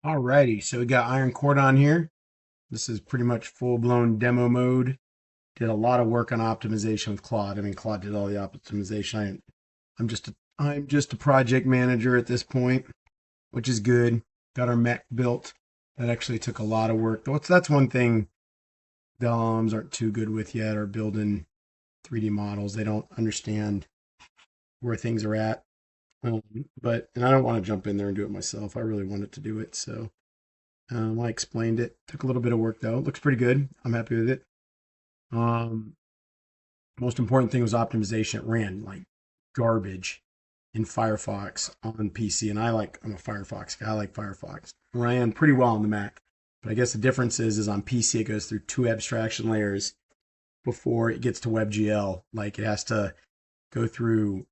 Alrighty, so we got Iron Cordon here. This is pretty much full-blown demo mode. Did a lot of work on optimization with Claude. I mean, Claude did all the optimization. I'm just a project manager at this point, which is good. Got our mech built. That actually took a lot of work. That's one thing the LLMs aren't too good with yet, are building 3D models. They don't understand where things are at. And I don't want to jump in there and do it myself. I really wanted to do it, so I explained it. Took a little bit of work though. It looks pretty good. I'm happy with it. Um, Most important thing was optimization. It ran like garbage in Firefox on PC, and I'm a Firefox guy. I like Firefox. It ran pretty well on the Mac, but I guess the difference is on PC it goes through two abstraction layers before it gets to WebGL. Like it has to go through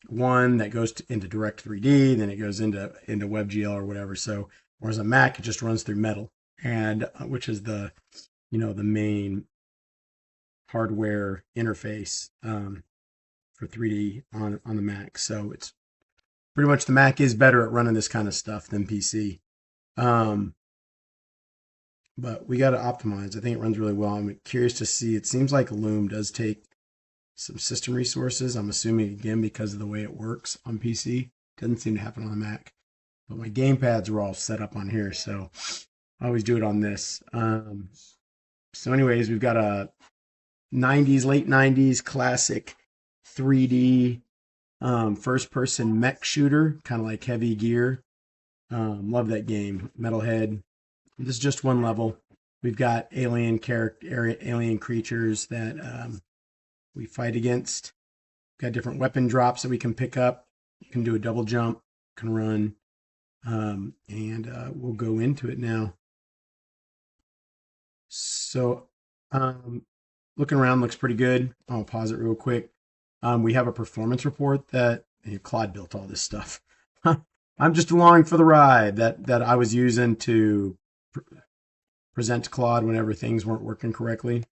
one that goes into Direct 3D, then it goes into WebGL or whatever. So whereas on Mac it just runs through Metal, and which is the main hardware interface for 3D on the Mac. So it's pretty much the Mac is better at running this kind of stuff than PC. But we got to optimize. I think it runs really well. I'm curious to see. It seems like Loom does take some system resources. I'm assuming again because of the way it works on PC. Doesn't seem to happen on the Mac. But my gamepads are all set up on here, so I always do it on this. So anyways, we've got a 90s, late 90s classic 3D first person mech shooter, kind of like Heavy Gear. Love that game. Metalhead. This is just one level. We've got alien creatures that we fight against. We've got different weapon drops that we can pick up. You can do a double jump, can run, and we'll go into it now. So, looking around looks pretty good. I'll pause it real quick. We have a performance report that Claude built all this stuff. I'm just along for the ride that I was using to present to Claude whenever things weren't working correctly.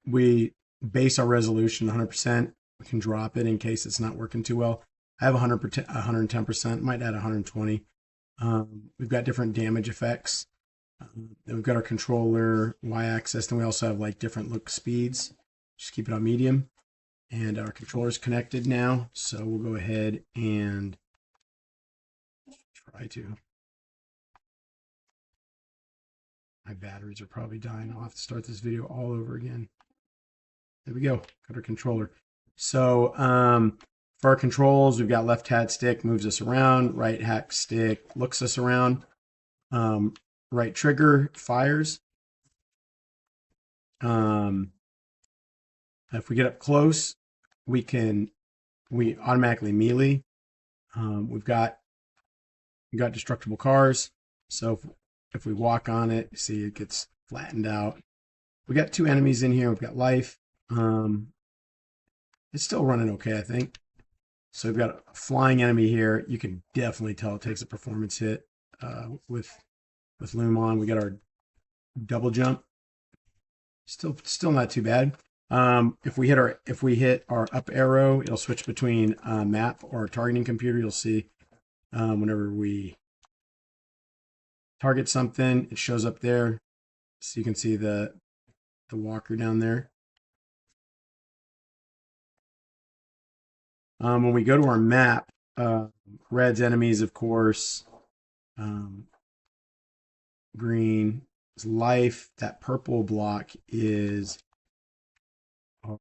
We base our resolution 100%. We can drop it in case it's not working too well. I have 110%, might add 120. We've got different damage effects. Then we've got our controller, y-axis, then we also have like different look speeds. Just keep it on medium. And our controller's connected now, so we'll go ahead and try to. My batteries are probably dying. I'll have to start this video all over again. There we go. Got our controller. So for our controls, we've got left hat stick moves us around, right hat stick looks us around, right trigger fires. If we get up close, we automatically melee. We've got destructible cars, so if we walk on it, see it gets flattened out. We got two enemies in here. We've got life. It's still running okay, I think. So we've got a flying enemy here. You can definitely tell it takes a performance hit with Loom on. We got our double jump. Still not too bad. If we hit our up arrow, it'll switch between map or targeting computer. You'll see whenever we target something, it shows up there. So you can see the walker down there. When we go to our map, red's enemies, of course. Green is life. That purple block is power.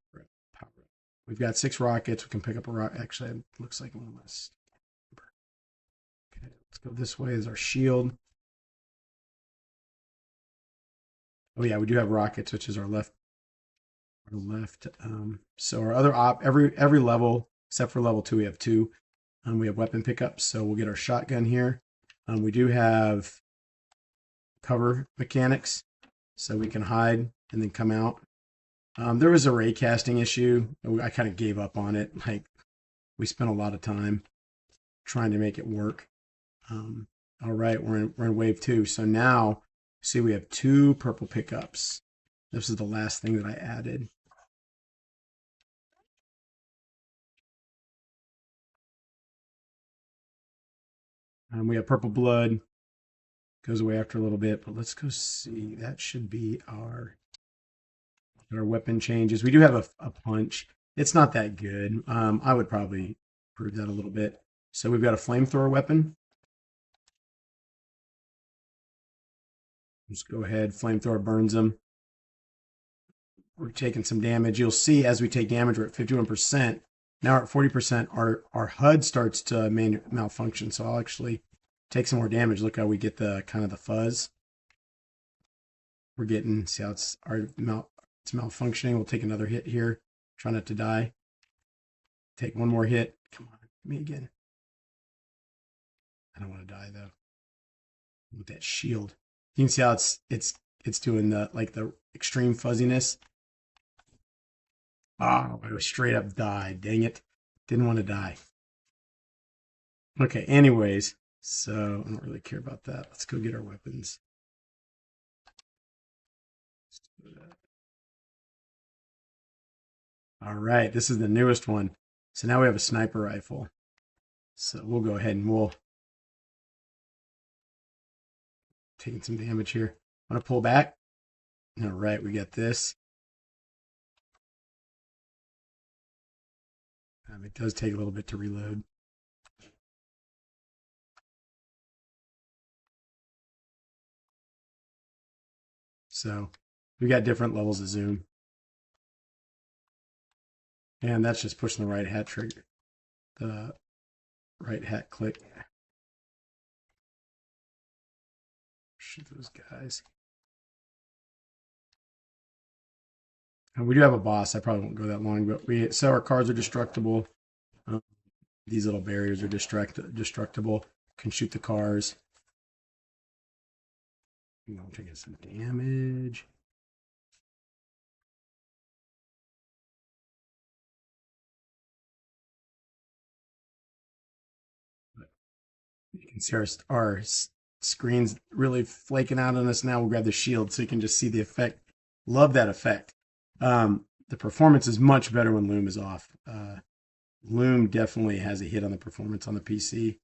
We've got 6 rockets. We can pick up a rocket. Actually, it looks like one less. Okay, let's go this way is our shield. Oh yeah, we do have rockets, which is our left. So our other every level except for level 2, we have 2. We have weapon pickups, so we'll get our shotgun here. We do have cover mechanics, so we can hide and then come out. There was a ray casting issue. I kind of gave up on it. Like we spent a lot of time trying to make it work. All right, we're in wave 2. So now, see, we have 2 purple pickups. This is the last thing that I added. We have purple blood. Goes away after a little bit, but let's go see. That should be our weapon changes. We do have a punch. It's not that good. I would probably improve that a little bit. So we've got a flamethrower weapon. Just go ahead. Flamethrower burns them. We're taking some damage. You'll see as we take damage, we're at 51%. Now we're at 40%. Our HUD starts to malfunction. So I'll actually take some more damage. Look how we get the kind of the fuzz. We're getting, see how it's malfunctioning. We'll take another hit here. Try not to die. Take one more hit. Come on, me again. I don't want to die though. With that shield, you can see how it's doing the the extreme fuzziness. Oh, I straight up died. Dang it. Didn't want to die. Okay, anyways, so I don't really care about that. Let's go get our weapons. All right, this is the newest one. So now we have a sniper rifle. So we'll go ahead and we'll taking some damage here. I'm gonna pull back. All right, we got this. It does take a little bit to reload. So we got different levels of zoom. And that's just pushing the right hat trigger. The right hat click. Shoot those guys. And we do have a boss. I probably won't go that long, but so our cards are destructible. These little barriers are destructible. Can shoot the cars. I'm taking some damage. You can see our screen's really flaking out on us now. We'll grab the shield so you can just see the effect. Love that effect. The performance is much better when Loom is off. Loom definitely has a hit on the performance on the PC.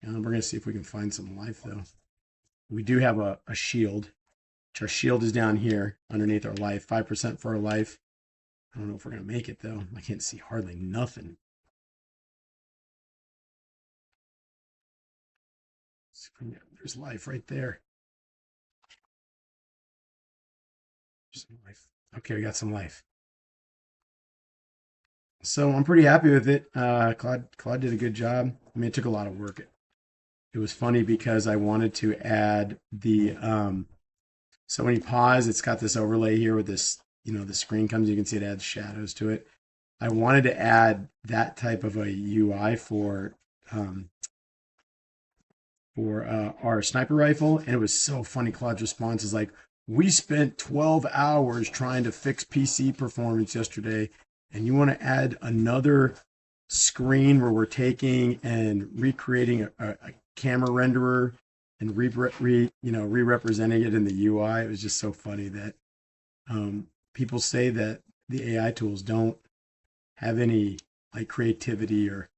We're going to see if we can find some life, though. We do have a shield. Which our shield is down here underneath our life. 5% for our life. I don't know if we're going to make it, though. I can't see hardly nothing. There's life right there. Some life. Okay, we got some life. So I'm pretty happy with it. Claude did a good job. I mean, it took a lot of work. It was funny because I wanted to add the so when you pause, it's got this overlay here with this, the screen comes, you can see it adds shadows to it. I wanted to add that type of a UI for our sniper rifle, and it was so funny. Claude's response is like, we spent 12 hours trying to fix PC performance yesterday, and you want to add another screen where we're taking and recreating a camera renderer and re-representing it in the UI. It was just so funny that people say that the AI tools don't have any creativity or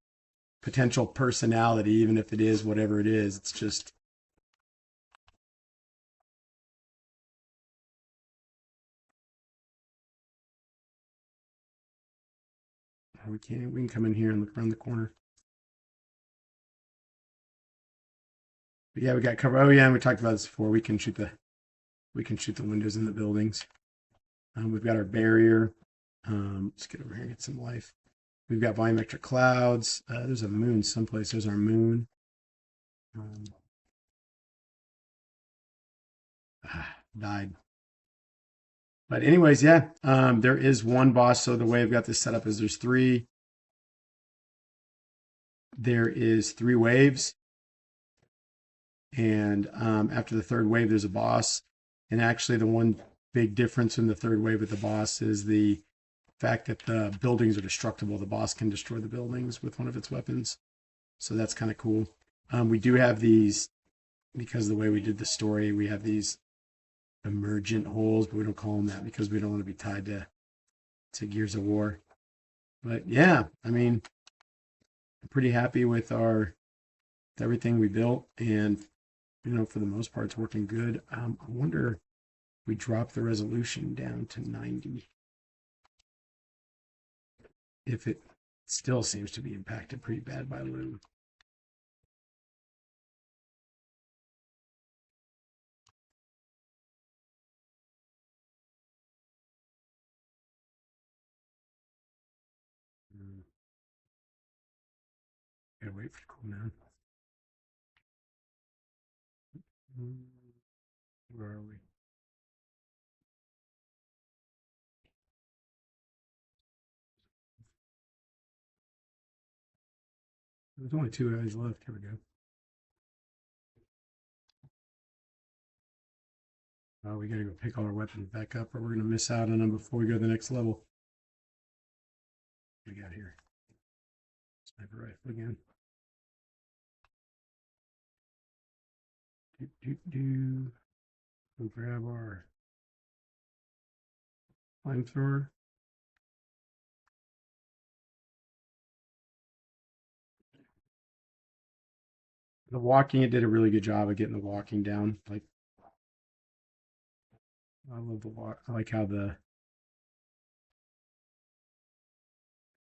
potential personality, even if it is whatever it is. It's just we can come in here and look around the corner. But yeah, we got cover. Oh yeah, and we talked about this before. We can shoot the windows in the buildings. We've got our barrier. Let's get over here and get some life. We've got volumetric clouds. There's a moon someplace. There's our moon. Died. But anyways, yeah, there is one boss. So the way I've got this set up is there's three. There is 3 waves. And after the 3rd wave, there's a boss. And actually, the one big difference in the 3rd wave with the boss is the fact that the buildings are destructible. The boss can destroy the buildings with one of its weapons. So that's kind of cool. We do have these, because of the way we did the story, we have these emergent holes, but we don't call them that because we don't want to be tied to Gears of War. But yeah, I mean, I'm pretty happy with everything we built, and for the most part, it's working good. I wonder if we drop the resolution down to 90, if it still seems to be impacted pretty bad by loom. Gotta wait for it to cool down. Where are we? There's only 2 eyes left. Here we go. Oh, we gotta go pick all our weapons back up, or we're gonna miss out on them before we go to the next level. What we got here? Sniper rifle again. We'll grab our flamethrower. The walking, it did a really good job of getting the walking down. Like, I love the walk. I like how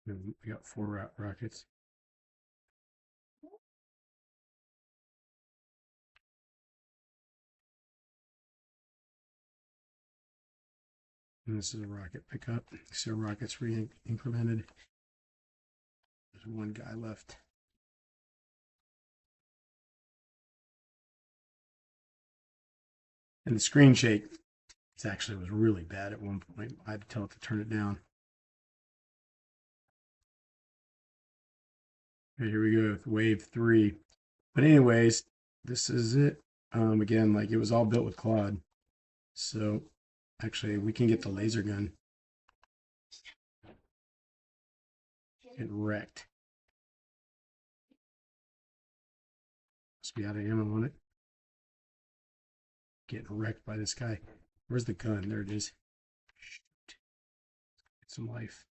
we got 4 rockets. And this is a rocket pickup. So rockets re-incremented. There's 1 guy left. And the screen shake, it actually was really bad at one point. I had to tell it to turn it down. Okay, here we go with wave 3. But anyways, this is it. Again, like, it was all built with Claude. So actually, we can get the laser gun. Get wrecked. Must be out of ammo on it. Getting wrecked by this guy. Where's the gun? There it is. Shoot. Get some life.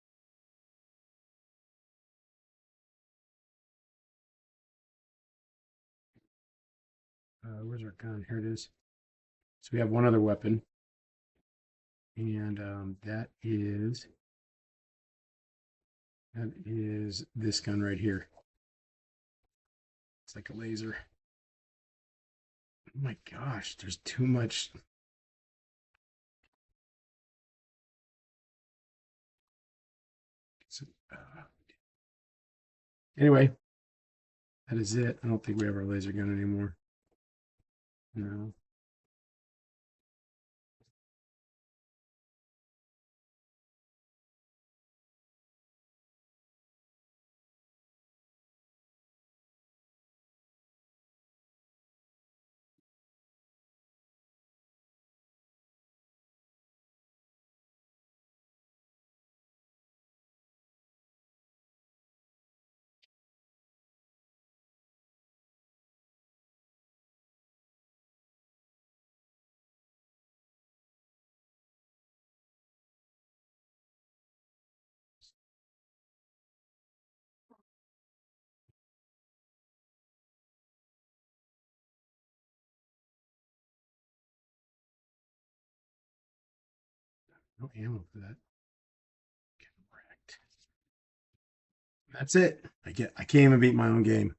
Where's our gun? Here it is. So we have 1 other weapon. And that is this gun right here. It's like a laser. Oh my gosh, there's too much. Anyway, that is it. I don't think we have our laser gun anymore. No. No ammo for that. Get wrecked. That's it. I can't even beat my own game.